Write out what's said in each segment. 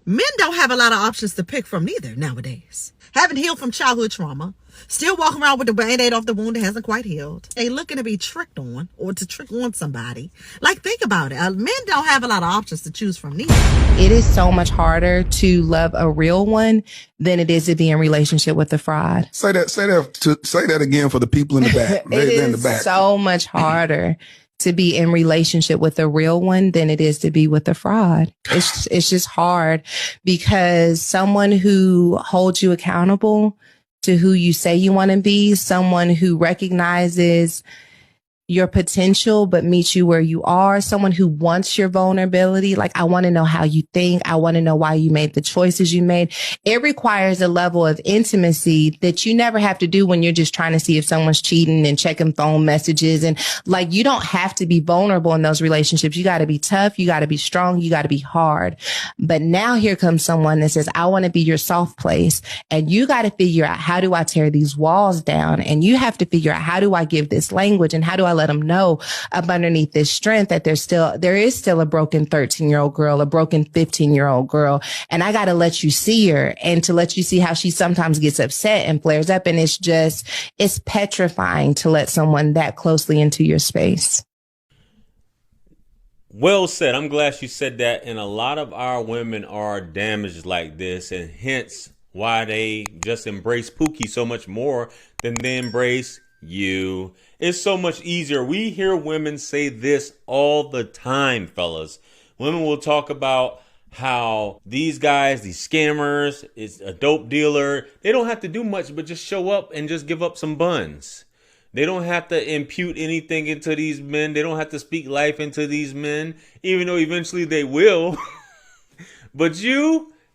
Men don't have a lot of options to pick from neither nowadays. Haven't healed from childhood trauma. Still walking around with the band-aid off the wound that hasn't quite healed. They looking to be tricked on or to trick on somebody. Like, think about it. Men don't have a lot of options to choose from neither. It is so much harder to love a real one than it is to be in relationship with a fraud. Say that again for the people in the back. It is so much harder to be in relationship with a real one than it is to be with a fraud. It's just hard because someone who holds you accountable to who you say you want to be, someone who recognizes your potential, but meets you where you are, someone who wants your vulnerability. Like, I want to know how you think. I want to know why you made the choices you made. It requires a level of intimacy that you never have to do when you're just trying to see if someone's cheating and checking phone messages. And like, you don't have to be vulnerable in those relationships. You got to be tough. You got to be strong. You got to be hard. But now here comes someone that says, I want to be your soft place. And you got to figure out, how do I tear these walls down? And you have to figure out, how do I give this language? And how do I let them know up underneath this strength that there is still a broken 13-year-old girl, a broken 15-year-old girl. And I got to let you see her, and to let you see how she sometimes gets upset and flares up. And it's petrifying to let someone that closely into your space. Well said. I'm glad you said that. And a lot of our women are damaged like this, and hence why they just embrace Pookie so much more than they embrace you. It's so much easier. We hear women say this all the time, fellas. Women will talk about how these guys, these scammers, is a dope dealer. They don't have to do much but just show up and just give up some buns. They don't have to impute anything into these men. They don't have to speak life into these men, even though eventually they will. But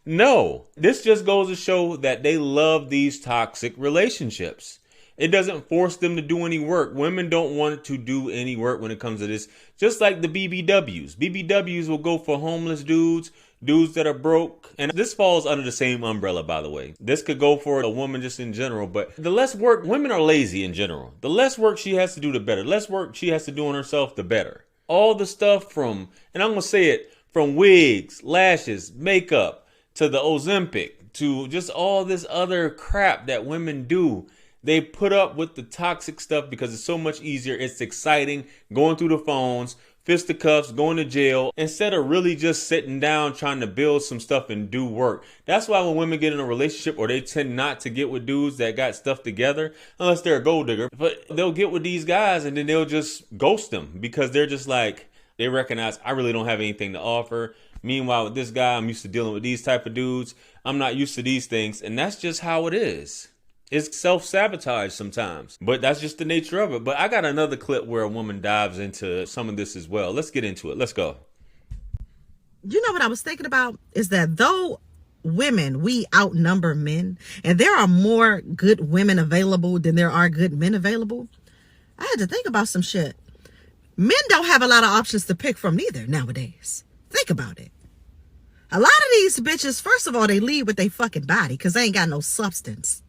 no. This just goes to show that they love these toxic relationships. It doesn't force them to do any work. Women don't want to do any work when it comes to this. Just like the BBWs. BBWs will go for homeless dudes that are broke. And this falls under the same umbrella, by the way. This could go for a woman just in general. But the less work, women are lazy in general. The less work she has to do, the better. The less work she has to do on herself, the better. All the stuff from, and I'm going to say it, from wigs, lashes, makeup, to the Ozempic, to just all this other crap that women do. They put up with the toxic stuff because it's so much easier. It's exciting, going through the phones, fisticuffs, going to jail, instead of really just sitting down trying to build some stuff and do work. That's why when women get in a relationship, or they tend not to get with dudes that got stuff together, unless they're a gold digger, but they'll get with these guys and then they'll just ghost them because they're just like, they recognize, I really don't have anything to offer. Meanwhile, with this guy, I'm used to dealing with these type of dudes. I'm not used to these things. And that's just how it is. It's self-sabotage sometimes, but that's just the nature of it. But I got another clip where a woman dives into some of this as well. Let's get into it. Let's go. You know what I was thinking about is that though women, we outnumber men, and there are more good women available than there are good men available, I had to think about some shit. Men don't have a lot of options to pick from neither nowadays. Think about it. A lot of these bitches, first of all, they lead with their fucking body because they ain't got no substance.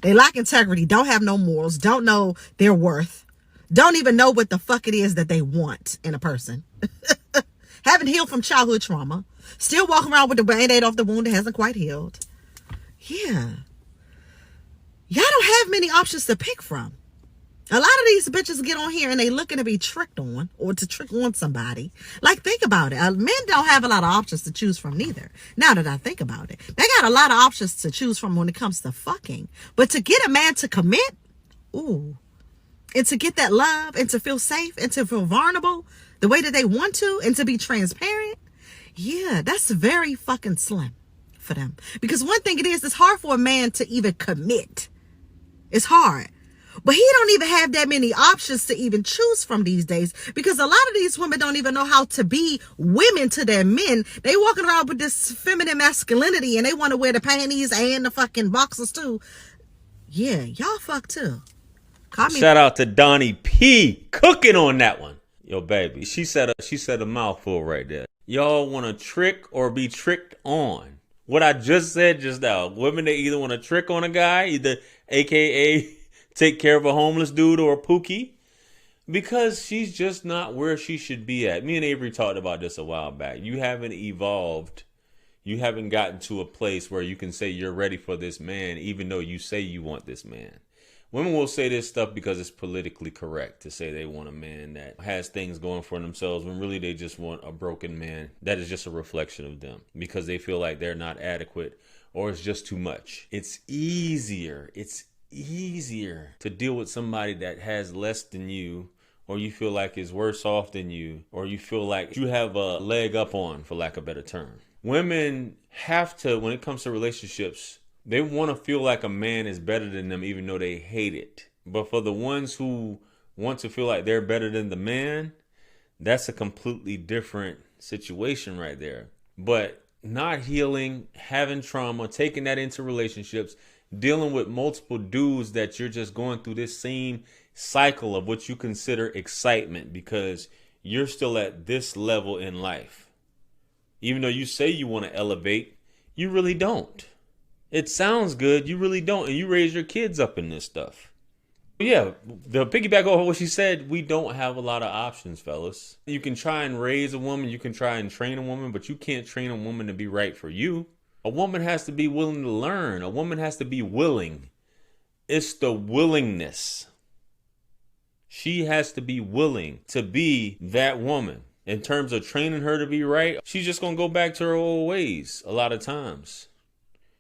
They lack integrity, don't have no morals, don't know their worth, don't even know what the fuck it is that they want in a person. Haven't healed from childhood trauma, still walking around with the band-aid off the wound that hasn't quite healed. Yeah. Y'all don't have many options to pick from. A lot of these bitches get on here and they looking to be tricked on or to trick on somebody. Like, think about it. Men don't have a lot of options to choose from neither. Now that I think about it, they got a lot of options to choose from when it comes to fucking. But to get a man to commit, ooh, and to get that love and to feel safe and to feel vulnerable the way that they want to and to be transparent, yeah, that's very fucking slim for them. Because one thing it is, it's hard for a man to even commit. It's hard. But he don't even have that many options to even choose from these days, because a lot of these women don't even know how to be women to their men. They walking around with this feminine masculinity and they want to wear the panties and the fucking boxers too. Yeah, y'all fuck too. Shout out to Donnie P cooking on that one. Yo, baby, she said a mouthful right there. Y'all want to trick or be tricked on. What I just said just now. Women, they either want to trick on a guy, either AKA take care of a homeless dude or a Pookie, because she's just not where she should be at. Me and Avery talked about this a while back. You haven't evolved. You haven't gotten to a place where you can say you're ready for this man, even though you say you want this man. Women will say this stuff because it's politically correct to say they want a man that has things going for themselves when really they just want a broken man that is just a reflection of them because they feel like they're not adequate or it's just too much. It's easier to deal with somebody that has less than you, or you feel like is worse off than you, or you feel like you have a leg up on, for lack of a better term. Women have to, when it comes to relationships, they want to feel like a man is better than them even though they hate it. But for the ones who want to feel like they're better than the man, that's a completely different situation right there. But not healing, having trauma, taking that into relationships, dealing with multiple dudes that you're just going through this same cycle of what you consider excitement because you're still at this level in life. Even though you say you want to elevate, you really don't. It sounds good, you really don't. And you raise your kids up in this stuff. Yeah, the piggyback over what she said, we don't have a lot of options, fellas. You can try and raise a woman, you can try and train a woman, but you can't train a woman to be right for you. A woman has to be willing to learn. A woman has to be willing. It's the willingness. She has to be willing to be that woman. In terms of training her to be right, she's just going to go back to her old ways a lot of times.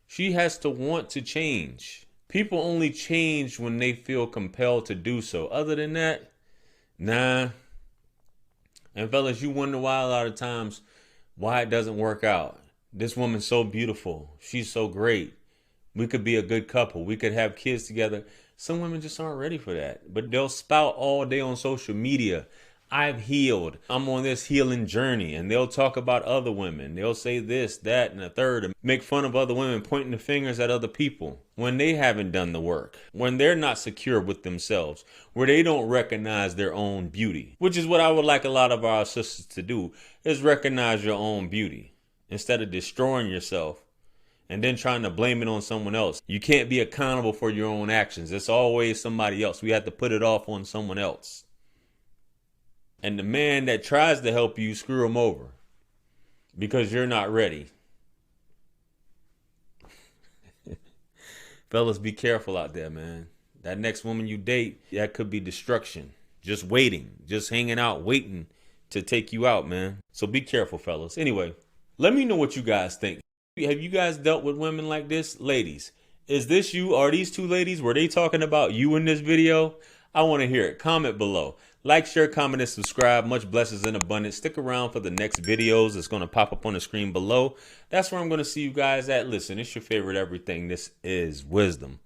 She has to want to change. People only change when they feel compelled to do so. Other than that, nah. And fellas, you wonder why a lot of times why it doesn't work out. This woman's so beautiful. She's so great. We could be a good couple. We could have kids together. Some women just aren't ready for that. But they'll spout all day on social media. I've healed. I'm on this healing journey. And they'll talk about other women. They'll say this, that, and the third. And make fun of other women, pointing the fingers at other people. When they haven't done the work. When they're not secure with themselves. Where they don't recognize their own beauty. Which is what I would like a lot of our sisters to do. Is recognize your own beauty. Instead of destroying yourself. And then trying to blame it on someone else. You can't be accountable for your own actions. It's always somebody else. We have to put it off on someone else. And the man that tries to help you, screw him over. Because you're not ready. Fellas, be careful out there, man. That next woman you date, that could be destruction. Just waiting. Just hanging out, waiting to take you out, man. So be careful, fellas. Anyway, let me know what you guys think. Have you guys dealt with women like this? Ladies, is this you? Are these two ladies? Were they talking about you in this video? I want to hear it. Comment below. Like, share, comment, and subscribe. Much blessings in abundance. Stick around for the next videos. It's going to pop up on the screen below. That's where I'm going to see you guys at. Listen, it's your favorite everything. This is wisdom.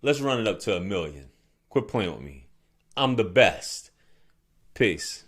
Let's run it up to 1 million. Quit playing with me. I'm the best. Peace.